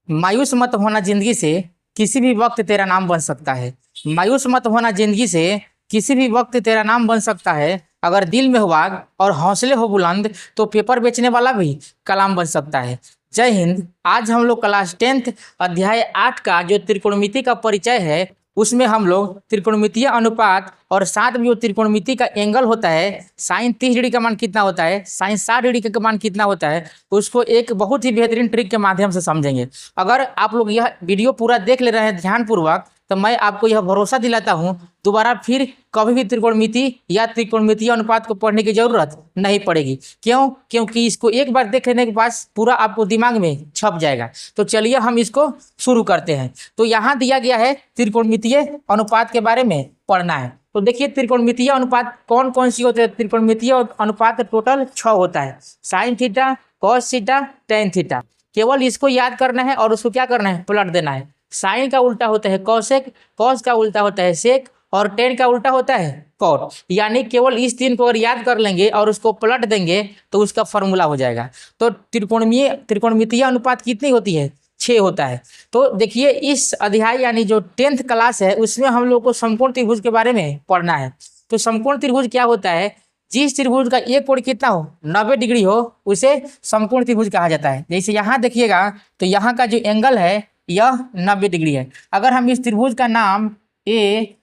मायूस मत होना जिंदगी से, किसी भी वक्त तेरा नाम बन सकता है। मायूस मत होना जिंदगी से, किसी भी वक्त तेरा नाम बन सकता है। अगर दिल में हो आग और हौसले हो बुलंद, तो पेपर बेचने वाला भी कलाम बन सकता है। जय हिंद। आज हम लोग क्लास 10th अध्याय 8 का जो त्रिकोणमिति का परिचय है, उसमें हम लोग त्रिकोणमितीय अनुपात और साथ में जो त्रिकोणमिति का एंगल होता है, साइन 30 डिग्री का मान कितना होता है, साइन 60 डिग्री का मान कितना होता है, उसको एक बहुत ही बेहतरीन ट्रिक के माध्यम से समझेंगे। अगर आप लोग यह वीडियो पूरा देख ले रहे हैं ध्यानपूर्वक, तो मैं आपको यह भरोसा दिलाता हूं, दोबारा फिर कभी भी त्रिकोणमिति या त्रिकोणमितीय अनुपात को पढ़ने की जरूरत नहीं पड़ेगी। क्यों? क्योंकि इसको एक बार देख लेने के बाद पूरा आपको दिमाग में छप जाएगा। तो चलिए हम इसको शुरू करते हैं। तो यहाँ दिया गया है त्रिकोणमितीय अनुपात के बारे में पढ़ना है। तो देखिए त्रिकोणमितीय अनुपात कौन कौन सी होते हैं। त्रिकोणमितीय अनुपात टोटल 6 होता है, sine theta, cos theta, tan theta. केवल इसको याद करना है और उसको क्या करना है, पलट देना है। साइन का उल्टा होता है कॉसेक, कॉस का उल्टा होता है सेक और टेन का उल्टा होता है कॉट। यानी केवल इस तीन को अगर याद कर लेंगे और उसको पलट देंगे तो उसका फॉर्मूला हो जाएगा। तो त्रिकोणमितीय अनुपात कितनी होती है, 6 होता है। तो देखिए इस अध्याय यानी जो 10th क्लास है, उसमें हम लोग को समकोण त्रिभुज के बारे में पढ़ना है। तो समकोण त्रिभुज क्या होता है, जिस त्रिभुज का एक कोण कितना हो, 90 डिग्री हो, उसे समकोण त्रिभुज कहा जाता है। जैसे यहाँ देखिएगा तो यहाँ का जो एंगल है यह 90 डिग्री है। अगर हम इस त्रिभुज का नाम ए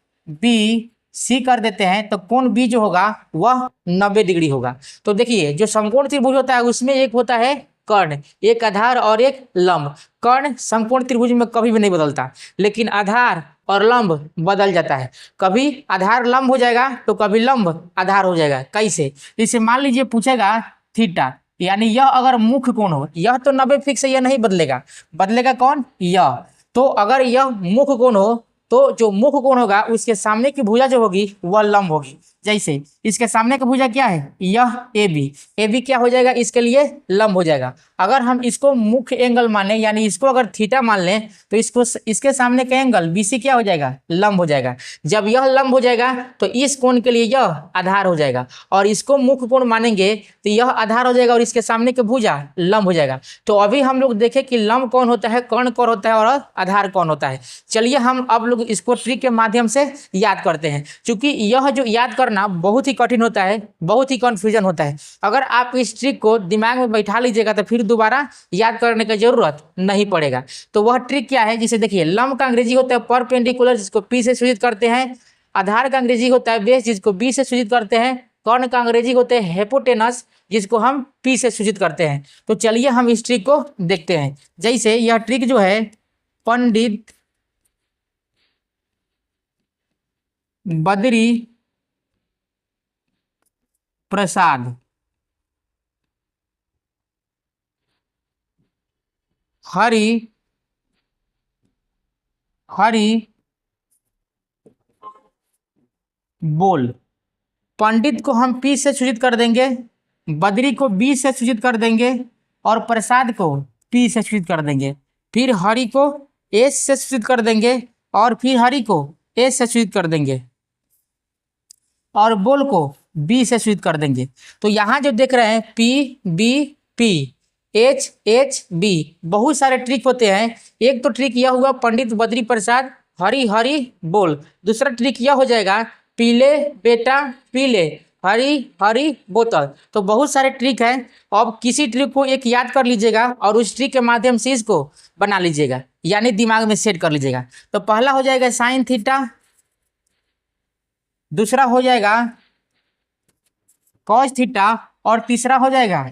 बी सी कर देते हैं तो कोण बी जो होगा वह 90 डिग्री होगा। तो देखिए जो समकोण त्रिभुज होता है उसमें एक होता है कर्ण, एक आधार और एक लंब। कर्ण समकोण त्रिभुज में कभी भी नहीं बदलता, लेकिन आधार और लंब बदल जाता है। कभी आधार लंब हो जाएगा तो कभी लंब आधार हो जाएगा। कैसे? जैसे मान लीजिए पूछेगा थीटा, यानी यह अगर मुख्य कोण हो, यह तो 90 फिक्स है, यह नहीं बदलेगा। बदलेगा कौन, यह। तो अगर यह मुख्य कोण हो तो जो मुख्य कोण होगा उसके सामने की भुजा जो होगी वह लंब होगी। जैसे इसके सामने का भुजा क्या है, यह ए बी क्या हो जाएगा, इसके लिए लंब हो जाएगा। अगर हम इसको मुख्य एंगल माने यानी इसको अगर थीटा मान लें तो इसको इसके सामने का एंगल बीसी क्या हो जाएगा, लंब हो जाएगा। जब यह लंब हो जाएगा तो इस कोण के लिए यह आधार हो जाएगा, और इसको मुख्य कोण मानेंगे तो यह आधार हो जाएगा और इसके सामने की भुजा लंब हो जाएगा। तो अभी हम लोग देखें कि लंब कौन होता है, कर्ण कौन होता है और आधार कौन होता है। चलिए हम अब लोग इसको ट्रिक के माध्यम से याद करते हैं, क्योंकि यह जो याद करना बहुत ही कठिन होता है, बहुत ही कंफ्यूजन होता है। अगर आप इस ट्रिक को दिमाग में बैठा लीजिएगा तो फिर दोबारा याद करने की जरूरत नहीं पड़ेगा। तो वह ट्रिक क्या है, जिसे देखिए लंब का अंग्रेजी होता है परपेंडिकुलर, जिसको पी से सूचित करते हैं। आधार का अंग्रेजी होता है बेस, जिसको बी से सूचित करते हैं। कर्ण का अंग्रेजी होते हैं हेपोटेनस, जिसको हम पी से सूचित करते हैं। तो चलिए हम इस ट्रिक को देखते हैं। जैसे यह ट्रिक जो है पंडित बद्री प्रसाद हरि बोल। पंडित को हम पी से सूचित कर देंगे, बद्री को बी से सूचित कर देंगे और प्रसाद को पी से सूचित कर देंगे। फिर हरि को एस से सूचित कर देंगे और फिर हरि को एस से सूचित कर देंगे और बोल को बी से सूचित कर देंगे। तो यहाँ जो देख रहे हैं P B P H H B, बहुत सारे ट्रिक होते हैं। एक तो ट्रिक यह हुआ पंडित बद्री प्रसाद हरि बोल। दूसरा ट्रिक यह हो जाएगा पीले बेटा पीले हरी बोतल। तो बहुत सारे ट्रिक हैं। अब किसी ट्रिक को एक याद कर लीजिएगा और उस ट्रिक के माध्यम से इसको बना लीजिएगा, यानी दिमाग में सेट कर लीजिएगा। तो पहला हो जाएगा साइन थीटा, दूसरा हो जाएगा कॉस थीटा और तीसरा हो जाएगा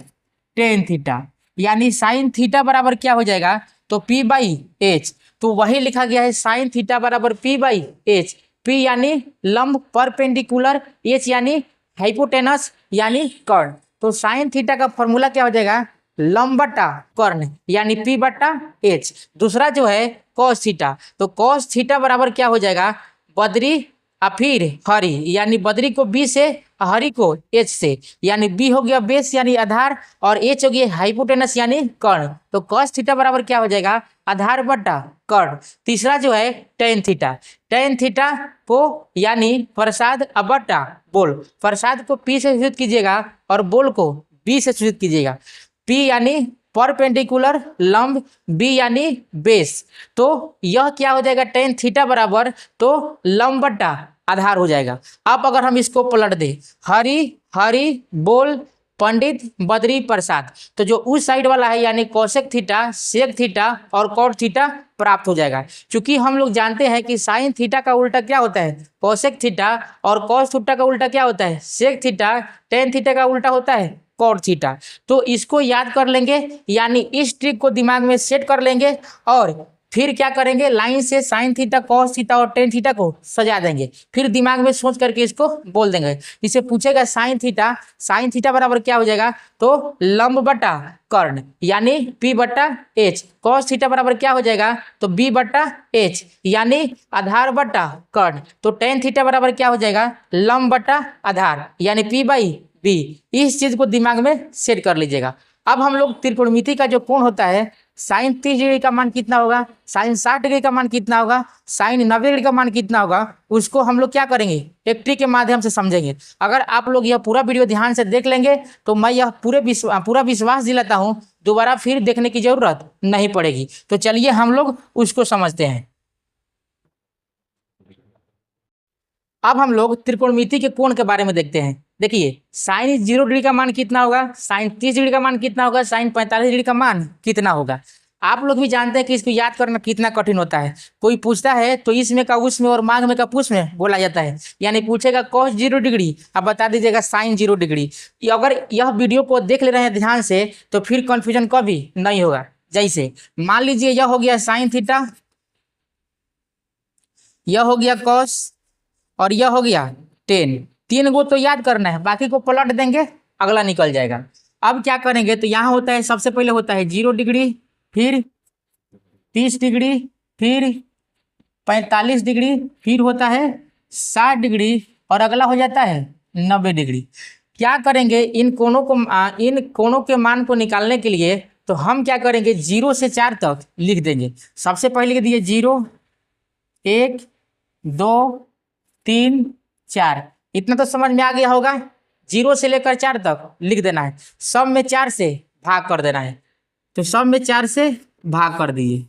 टेन थीटा। यानी साइन थीटा बराबर क्या हो जाएगा, तो पी बाई एच। तो वही लिखा गया है साइन थीटा बराबर पी बाई एच। पी यानी लंब परपेंडिकुलर, एच यानी हाइपोटेनस यानी कर्ण। तो साइन थीटा का फॉर्मूला क्या हो जाएगा, लंब बटा कर्ण यानी पी बटा एच। दूसरा जो है कॉस थीटा, तो कॉस थीटा बराबर क्या हो जाएगा, बद्री फिर हरि, यानी बद्री को बी से हरि को एच से, यानी बी हो गया बेस यानी आधार और एच हो गया हाइपोटेनस यानी कर्ण। तो कॉस थीटा बराबर क्या हो जाएगा, आधार बटा कर्ण। तीसरा जो है टेन थीटा को यानी प्रसाद बटा बोल। प्रसाद को पी से सूचित कीजिएगा और बोल को बी से सूचित कीजिएगा। पी यानी परपेंडिकुलर लंब, बी यानी बेस। तो यह क्या हो जाएगा, टेन थीटा बराबर तो लंब बट्टा आधार हो जाएगा। अब अगर हम इसको पलट दें, हरी हरी बोल पंडित बद्री प्रसाद, तो जो उस साइड वाला है यानी कोसेक थीटा, सेक थीटा और कॉट थीटा प्राप्त हो जाएगा। क्योंकि हम लोग जानते हैं कि साइन थीटा का उल्टा क्या होता है, कोसेक थीटा, और कॉस थीटा का उल्टा क्या होता है, सेक थीटा, टेन थीटा का उल्टा होता है कॉट थीटा। तो इसको याद कर लेंगे, यानी इस ट्रिक को दिमाग में सेट कर लेंगे और फिर क्या करेंगे, लाइन से साइन थीटा, कॉस थीटा और टेन थीटा को सजा देंगे, फिर दिमाग में सोच करके इसको बोल देंगे। इसे पूछेगा साइन थीटा बराबर क्या हो जाएगा, तो लंब बटा कर्ण यानी पी बट्टा एच। कॉस थीटा बराबर क्या हो जाएगा, तो बी बट्टा एच यानी आधार बट्टा कर्ण। तो टेन थीटा बराबर क्या हो जाएगा, लंब बट्टा आधार यानी पी बाई बी। इस चीज को दिमाग में सेट कर लीजिएगा। अब हम लोग त्रिकोणमिति का जो कोण होता है, साइन 30 डिग्री का मान कितना होगा, साइन 60 डिग्री का मान कितना होगा, साइन 90 डिग्री का मान कितना होगा, उसको हम लोग क्या करेंगे, एक ट्रिक के माध्यम से समझेंगे। अगर आप लोग यह पूरा वीडियो ध्यान से देख लेंगे तो मैं यह पूरा विश्वास दिलाता हूँ दोबारा फिर देखने की जरूरत नहीं पड़ेगी। तो चलिए हम लोग उसको समझते हैं। अब हम लोग त्रिकोणमिति के कोण के बारे में देखते हैं। देखिए साइन 0 डिग्री का मान कितना होगा, साइन 30 डिग्री का मान कितना होगा, साइन 45 डिग्री का मान कितना होगा। आप लोग भी जानते हैं कि इसको याद करना कितना कठिन होता है। कोई पूछता है तो इसमें का उसमें और माघ में का पुष में बोला जाता है। यानी पूछेगा कॉस 0 डिग्री, आप बता दीजिएगा साइन 0 डिग्री। अगर यह वीडियो को देख ले रहे हैं ध्यान से तो फिर कंफ्यूजन कभी नहीं होगा। जैसे मान लीजिए यह हो गया साइन थीटा, यह हो गया कॉस और यह हो गया टेन। 3 गो तो याद करना है, बाकी को पलट देंगे अगला निकल जाएगा। अब क्या करेंगे, तो यहाँ होता है सबसे पहले होता है 0 डिग्री, फिर 30 डिग्री, फिर 45 डिग्री, फिर होता है 60 डिग्री और अगला हो जाता है 90 डिग्री। क्या करेंगे, इन कोणों के मान को निकालने के लिए तो हम क्या करेंगे, 0 से 4 तक लिख देंगे। सबसे पहले लिख दिए 0, 1, 2, 3, 4। इतना तो समझ में आ गया होगा। 0 से लेकर 4 तक लिख देना है, सब में 4 से भाग कर देना है। तो सब में 4 से भाग कर दिए।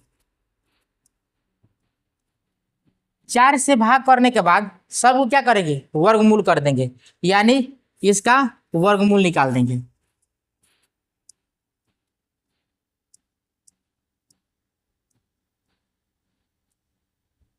4 से भाग करने के बाद सब को क्या करेंगे, वर्गमूल कर देंगे, यानी इसका वर्गमूल निकाल देंगे।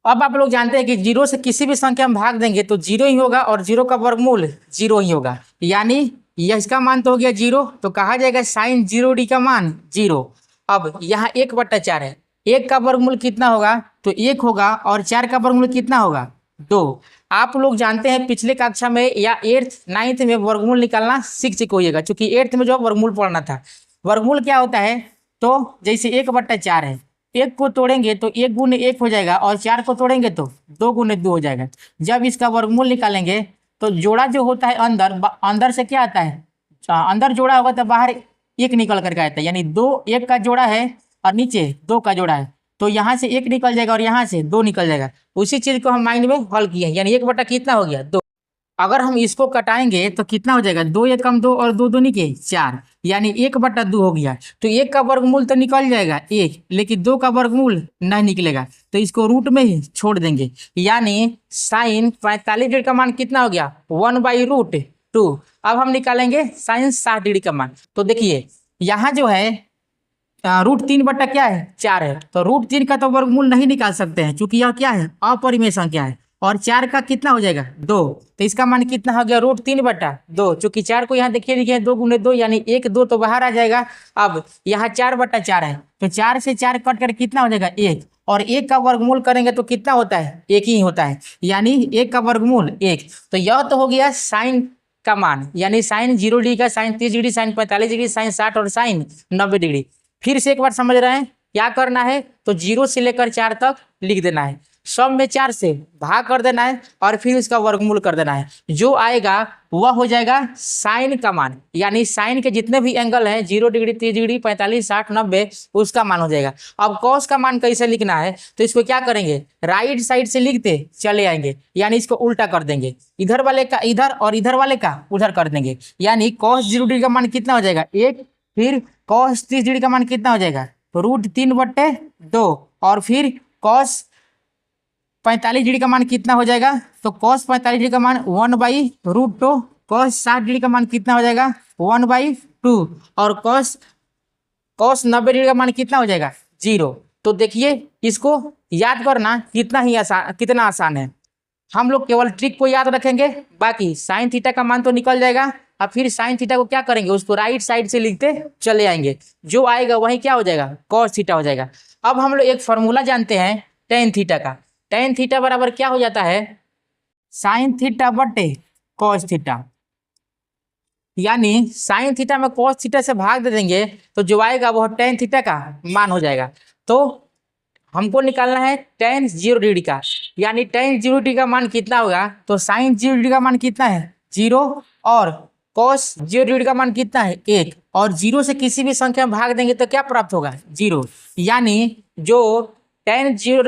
अब आप लोग जानते हैं कि 0 से किसी भी संख्या में भाग देंगे तो 0 ही होगा और 0 का वर्गमूल 0 ही होगा। यानी यह इसका मान तो हो गया 0, तो कहा जाएगा साइन 0 डी का मान 0। अब यहाँ 1/4 है, 1 का वर्गमूल कितना होगा, तो 1 होगा और 4 का वर्गमूल कितना होगा, 2। आप लोग जानते हैं पिछले कक्षा में या 8th 9th में वर्गमूल निकालना सीख चुके होइएगा, क्योंकि 8th में जो वर्गमूल पढ़ना था। वर्गमूल क्या होता है, तो जैसे 1/4 है, 1 को तोड़ेंगे तो 1 गुने 1 हो जाएगा और 4 को तोड़ेंगे तो 2 गुने 2 हो जाएगा। जब इसका वर्गमूल निकालेंगे तो जोड़ा जो होता है अंदर से क्या आता है, अंदर जोड़ा होगा तो बाहर 1 निकल करके आता है। यानी 2 1 का जोड़ा है और नीचे 2 का जोड़ा है, तो यहाँ से 1 निकल जाएगा और यहाँ से 2 निकल जाएगा। उसी चीज को हम माइंड में हल किए हैं, यानी 1 बटा कितना हो गया, 2। अगर हम इसको कटाएंगे तो कितना हो जाएगा, 2 एकम 2 और 2 दूनी के 4, यानी 1/2 हो गया। तो 1 का वर्गमूल तो निकल जाएगा 1, लेकिन 2 का वर्गमूल नहीं निकलेगा, तो इसको रूट में ही छोड़ देंगे। यानी साइन 45 डिग्री का मान कितना हो गया, 1/√2। अब हम निकालेंगे साइन 60 डिग्री का मान। तो देखिए यहाँ जो है √3 बटा क्या है, 4 है, तो √3 का तो वर्गमूल नहीं निकाल सकते हैं, क्योंकि यह क्या है, अपरिमेय संख्या है। और 4 का कितना हो जाएगा, 2, तो इसका मान कितना हो गया, √3/2। चूंकि 4 को यहाँ देखिए लिखे 2 गुने 2 यानी 1 2 तो बाहर आ जाएगा। अब यहाँ 4/4 है, तो 4 से 4 कट कर कितना हो जाएगा, 1, और 1 का वर्गमूल करेंगे तो कितना होता है, 1 ही होता है, यानी 1 का वर्गमूल 1। तो यह तो हो गया साइन का मान, यानी साइन 0 डिग्री का, sine 30 degree, sine 45 degree, sine 60 और साइन 90 डिग्री। फिर से एक बार समझ रहे हैं क्या करना है, तो 0 से लेकर 4 तक लिख देना है, सब में 4 से भाग कर देना है और फिर इसका वर्गमूल कर देना है। जो आएगा वह हो जाएगा साइन का मान, यानी साइन के जितने भी एंगल हैं 0 डिग्री, 30 डिग्री, 45, 60, 90, उसका मान हो जाएगा। अब कॉस का मान कैसे लिखना है, तो इसको क्या करेंगे, राइट साइड से लिखते चले आएंगे, यानी इसको उल्टा कर देंगे, इधर वाले का इधर और इधर वाले का उधर कर देंगे। यानी कॉस 0 डिग्री का मान कितना हो जाएगा, 1, फिर कॉस 30 डिग्री का मान कितना हो जाएगा, √3/2 और फिर कॉस 45 डिग्री का मान कितना हो जाएगा, तो कॉस 45 डिग्री का मान 1/√2, कॉस 60 डिग्री का मान कितना हो जाएगा 1/2 और कॉस 90 डिग्री का मान कितना हो जाएगा 0। तो देखिए इसको याद करना कितना आसान है। हम लोग केवल ट्रिक को याद रखेंगे, बाकी साइन थीटा का मान तो निकल जाएगा। अब फिर साइन थीटा को क्या करेंगे, उसको राइट साइड से लिखते चले आएंगे, जो आएगा वही क्या हो जाएगा कॉस थीटा हो जाएगा। अब हम लोग एक फॉर्मूला जानते हैं टेन थीटा का। टेन थीटा बराबर क्या हो जाता है, साइन थीटा बटे कॉस थीटा, यानी साइन थीटा में कॉस थीटा से भाग दे देंगे तो जो आएगा वह टेन थीटा का मान हो जाएगा। तो हमको निकालना है टेन 0 डिग्री का, यानी टेन 0 डिग्री का मान कितना होगा, तो साइन 0 डिग्री का मान कितना है 0 और कॉस 0 डिग्री का मान कितना है 1, और 0 से किसी भी संख्या में भाग देंगे तो क्या प्राप्त होगा 0, यानी जो टेन 0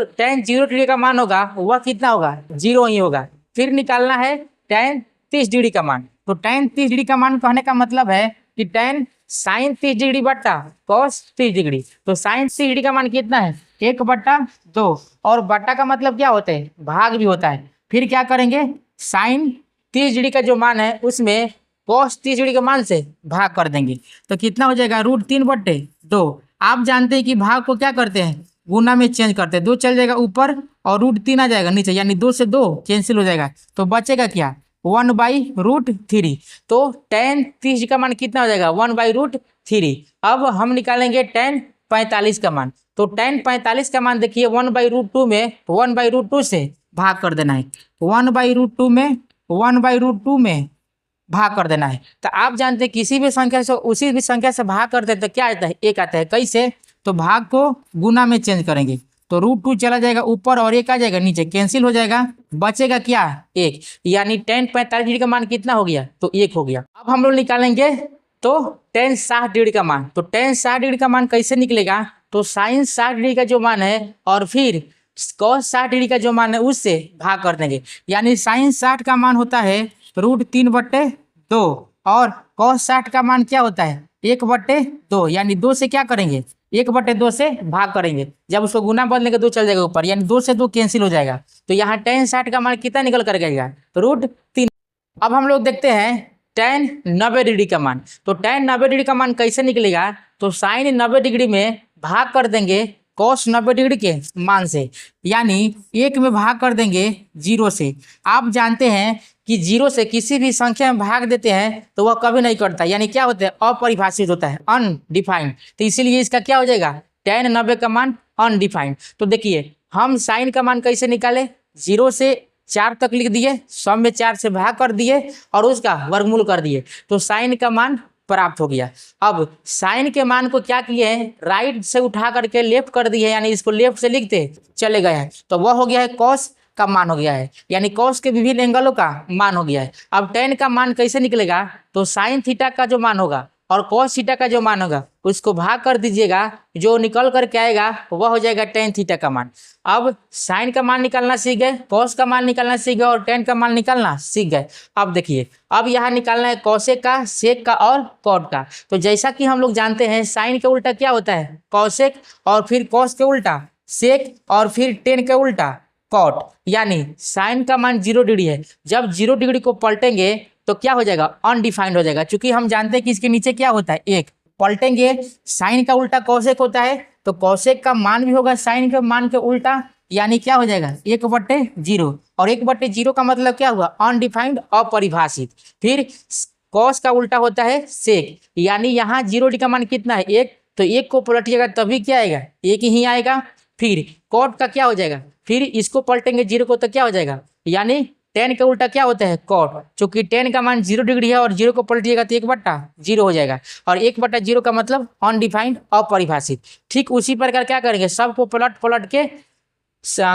डिग्री का मान होगा वह कितना होगा 0 ही होगा। फिर निकालना है टेन 30 डिग्री का मान। तो टेन 30 डिग्री का मान कहने का मतलब है कि टेन साइन 30 डिग्री बट्टा कॉस 30 डिग्री, तो साइन 30 डिग्री का मान कितना है 1/2, और बट्टा का मतलब क्या होता है भाग भी होता है। फिर क्या करेंगे, साइन 30 डिग्री का जो मान है उसमें कॉस 30 डिग्री के मान से भाग कर देंगे, तो कितना हो जाएगा √3/2। आप जानते हैं कि भाग को क्या करते हैं गुना में चेंज करते हैं, 2 चल जाएगा ऊपर और √3 आ जाएगा नीचे, यानी 2 से 2 कैंसिल हो जाएगा, तो बचेगा क्या 1/√3। तो टेन 30 का मान कितना हो जाएगा 1/√3। अब हम निकालेंगे टेन 45 का मान। तो टेन 45 का मान देखिए 1/√2 में 1/√2 से भाग कर देना है, 1/√2 में 1/√2 में भाग कर देना है। तो आप जानते हैं किसी भी संख्या से उसी भी संख्या से भाग करते हैं तो क्या आता है 1 आता है। कैसे, तो भाग को गुना में चेंज करेंगे, तो √2 चला जाएगा ऊपर और 1 आ जाएगा नीचे, कैंसिल हो जाएगा, बचेगा क्या 1, यानी टेन 45 डिग्री का मान कितना हो गया तो 1 हो गया। अब हम लोग निकालेंगे तो टेन 60 डिग्री का मान। तो टेन 60 डिग्री का मान कैसे निकलेगा, तो साइन 60 डिग्री का जो मान है और फिर कॉस 60 डिग्री का जो मान है उससे भाग कर देंगे, यानी साइन 60 का मान होता है √3/2 और कॉस 60 का मान क्या होता है 1/2, यानी 2 से क्या करेंगे 1/2 से भाग करेंगे, जब उसको गुना बदलेंगे 2 चल जाएगा ऊपर, यानी 2 से 2 कैंसिल हो जाएगा। तो यहाँ टेन 60 का मान कितना निकल कर गएगा √3। अब हम लोग देखते हैं टेन 90 डिग्री का मान। तो टेन 90 डिग्री का मान कैसे निकलेगा, तो साइन 90 डिग्री में भाग कर देंगे कॉस 90 डिग्री के मान से, यानी 1 में भाग कर देंगे 0 से। आप जानते हैं कि 0 से किसी भी संख्या में भाग देते हैं तो वह कभी नहीं कटता, यानी क्या होता है अपरिभाषित होता है, अनडिफाइंड। तो इसीलिए इसका क्या हो जाएगा टेन 90 का मान अनडिफाइंड। तो देखिए हम साइन का मान कैसे निकाले, 0 से 4 तक लिख दिए, सम में 4 से भाग कर दिए और उसका वर्गमूल कर दिए, तो साइन का मान प्राप्त हो गया। अब साइन के मान को क्या किए हैं राइट से उठा करके लेफ्ट कर दिए, यानी इसको लेफ्ट से लिखते चले गए हैं, तो वह हो गया है कॉस का मान हो गया है, यानी कॉस के विभिन्न एंगलों का मान हो गया है। अब टेन का मान कैसे निकलेगा, तो साइन थीटा का जो मान होगा और कॉस थीटा का जो मान होगा उसको भाग कर दीजिएगा, जो निकल करके आएगा वह हो जाएगा टेन थीटा का मान। अब साइन का मान निकालना सीख गए, कॉस का मान निकालना सीख गए और टेन का मान निकालना सीख गए। अब देखिए अब यहाँ निकालना है कॉसेक का, सेक का और कॉट का। तो जैसा कि हम लोग जानते हैं साइन के उल्टा क्या होता है कॉसेक, और फिर कॉस के उल्टा सेक, और फिर टेन के उल्टा कॉट, यानी साइन का मान 0 डिग्री है, जब 0 डिग्री को पलटेंगे तो क्या हो जाएगा अनडिफाइंड हो जाएगा, क्योंकि हम जानते हैं कि इसके नीचे क्या होता है 1, पलटेंगे साइन का उल्टा कॉसेक होता है, तो कॉसेक का मान भी होगा साइन के मान के उल्टा, यानी क्या हो जाएगा 1/0, और 1/0 का मतलब क्या हुआ अनडिफाइंड अपरिभाषित। फिर कॉस का उल्टा होता है सेक, यानी यहाँ 0 डिग्री का मान कितना है 1, तो 1 को पलटिएगा तभी क्या आएगा 1 ही आएगा। फिर कॉट का क्या हो जाएगा, फिर इसको पलटेंगे 0 को तो क्या हो जाएगा, यानी टेन का उल्टा क्या होता है कॉट, चूंकि टेन का मान 0 डिग्री है और 0 को पलटिएगा तो 1/0 हो जाएगा, और 1/0 का मतलब अनडिफाइंड अपरिभाषित। ठीक उसी प्रकार क्या करेंगे सबको पलट के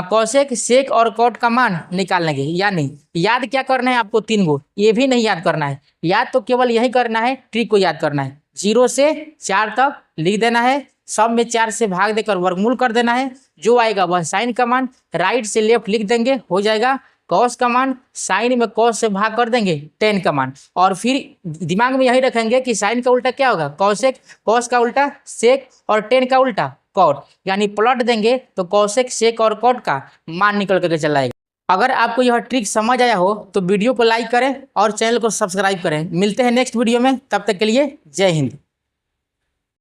कॉसेक सेक और कॉट का मान निकाल लेंगे। यानी याद क्या करना है आपको 3 गो, ये भी नहीं याद करना है, याद तो केवल यही करना है, ट्रिक को याद करना है। 0 से 4 तक लिख देना है, सब में 4 से भाग देकर वर्गमूल कर देना है, जो आएगा वह साइन का मान, राइट से लेफ्ट लिख देंगे हो जाएगा कॉस का मान साइन में कॉस से भाग कर देंगे टेन का मान, और फिर दिमाग में यही रखेंगे कि साइन का उल्टा क्या होगा कॉसेक, कॉस का उल्टा सेक और टेन का उल्टा कॉट, यानी प्लॉट देंगे तो कॉसेक सेक और कॉट का मान निकल करके चला आएगा। अगर आपको यह ट्रिक समझ आया हो तो वीडियो को लाइक करें और चैनल को सब्सक्राइब करें। मिलते हैं नेक्स्ट वीडियो में, तब तक के लिए जय हिंद।